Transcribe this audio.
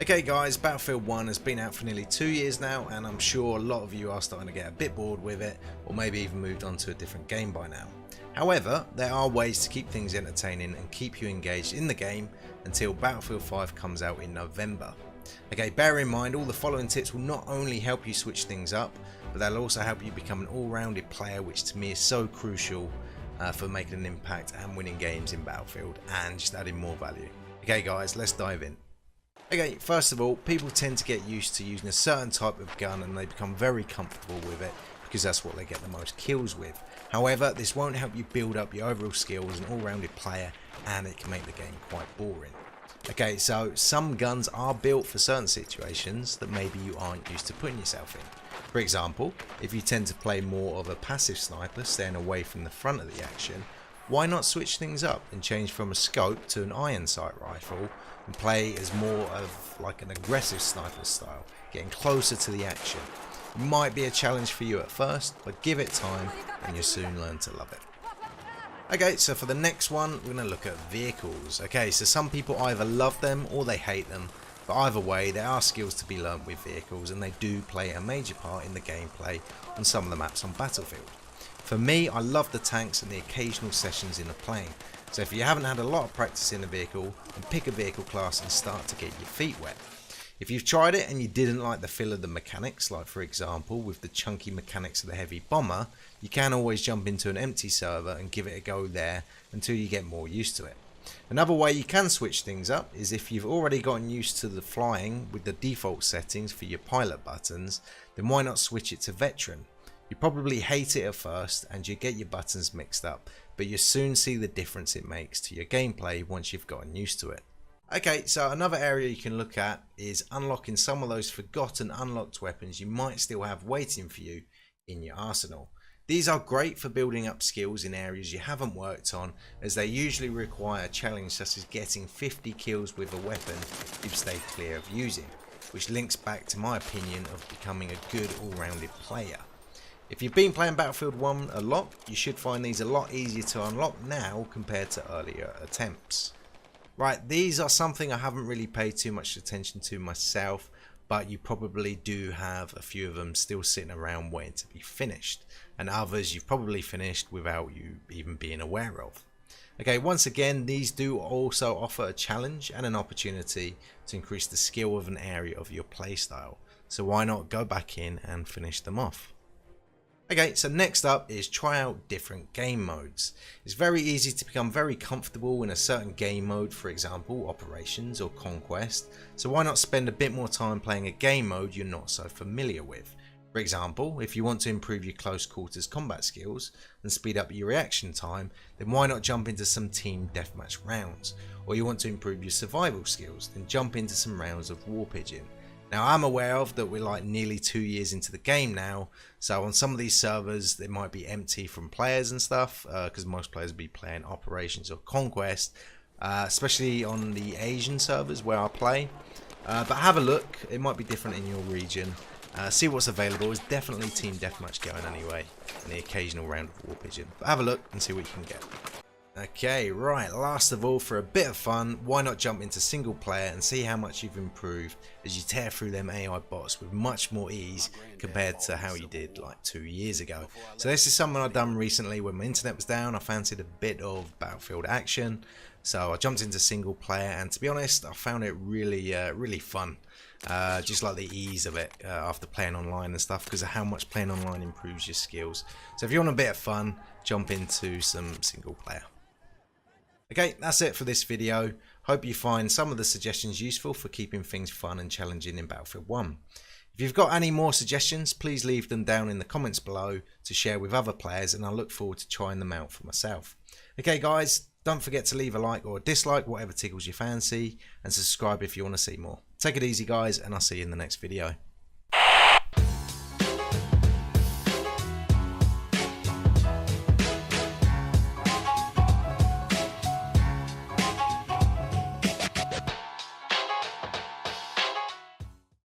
Okay guys, Battlefield 1 has been out for nearly 2 years now, and I'm sure a lot of you are starting to get a bit bored with it, or maybe even moved on to a different game by now. However, there are ways to keep things entertaining and keep you engaged in the game until Battlefield 5 comes out in November. Okay, bear in mind all the following tips will not only help you switch things up, but they'll also help you become an all-rounded player, which to me is so crucial for making an impact and winning games in Battlefield and just adding more value. Okay guys, let's dive in. Okay, first of all, people tend to get used to using a certain type of gun and they become very comfortable with it because that's what they get the most kills with. However, this won't help you build up your overall skill as an all-rounded player, and it can make the game quite boring. Okay, so some guns are built for certain situations that maybe you aren't used to putting yourself in. For example, if you tend to play more of a passive sniper, staying away from the front of the action, why not switch things up and change from a scope to an iron sight rifle and play as more of like an aggressive sniper style, getting closer to the action. It might be a challenge for you at first, but give it time and you'll soon learn to love it. Okay, so for the next one, we're going to look at vehicles. Okay, so some people either love them or they hate them, but either way, there are skills to be learnt with vehicles, and they do play a major part in the gameplay on some of the maps on Battlefield. For me, I love the tanks and the occasional sessions in a plane. So if you haven't had a lot of practice in a vehicle, then pick a vehicle class and start to get your feet wet. If you've tried it and you didn't like the feel of the mechanics, like for example with the chunky mechanics of the heavy bomber, you can always jump into an empty server and give it a go there until you get more used to it. Another way you can switch things up is if you've already gotten used to the flying with the default settings for your pilot buttons, then why not switch it to veteran? You probably hate it at first and you get your buttons mixed up, but you soon see the difference it makes to your gameplay once you've gotten used to it. Okay, so another area you can look at is unlocking some of those forgotten unlocked weapons you might still have waiting for you in your arsenal. These are great for building up skills in areas you haven't worked on, as they usually require a challenge such as getting 50 kills with a weapon you've stayed clear of using, which links back to my opinion of becoming a good all-rounded player. If you've been playing Battlefield 1 a lot, you should find these a lot easier to unlock now compared to earlier attempts. Right, these are something I haven't really paid too much attention to myself, but you probably do have a few of them still sitting around waiting to be finished, and others you've probably finished without you even being aware of. Okay, once again, these do also offer a challenge and an opportunity to increase the skill of an area of your playstyle, so why not go back in and finish them off. Okay, so next up is try out different game modes. It's very easy to become very comfortable in a certain game mode, for example Operations or Conquest, so why not spend a bit more time playing a game mode you're not so familiar with. For example, if you want to improve your close quarters combat skills and speed up your reaction time, then why not jump into some team deathmatch rounds? Or you want to improve your survival skills, then jump into some rounds of War Pigeon. Now I'm aware of that we're like nearly 2 years into the game now, so on some of these servers they might be empty from players and stuff, because most players will be playing Operations or Conquest, especially on the Asian servers where I play. But have a look, it might be different in your region. See what's available. There's definitely team deathmatch going anyway, and the occasional round of War Pigeon. But have a look and see what you can get. Okay, right, last of all, for a bit of fun, why not jump into single player and see how much you've improved as you tear through them AI bots with much more ease compared to how you did like 2 years ago. So this is something I've done recently when my internet was down. I fancied a bit of Battlefield action, so I jumped into single player, and to be honest, I found it really fun. Just like the ease of it after playing online and stuff, because of how much playing online improves your skills. So if you want a bit of fun, jump into some single player. Okay, that's it for this video. Hope you find some of the suggestions useful for keeping things fun and challenging in Battlefield 1. If you've got any more suggestions, please leave them down in the comments below to share with other players, and I look forward to trying them out for myself. Okay guys, don't forget to leave a like or a dislike, whatever tickles your fancy, and subscribe if you want to see more. Take it easy guys, and I'll see you in the next video.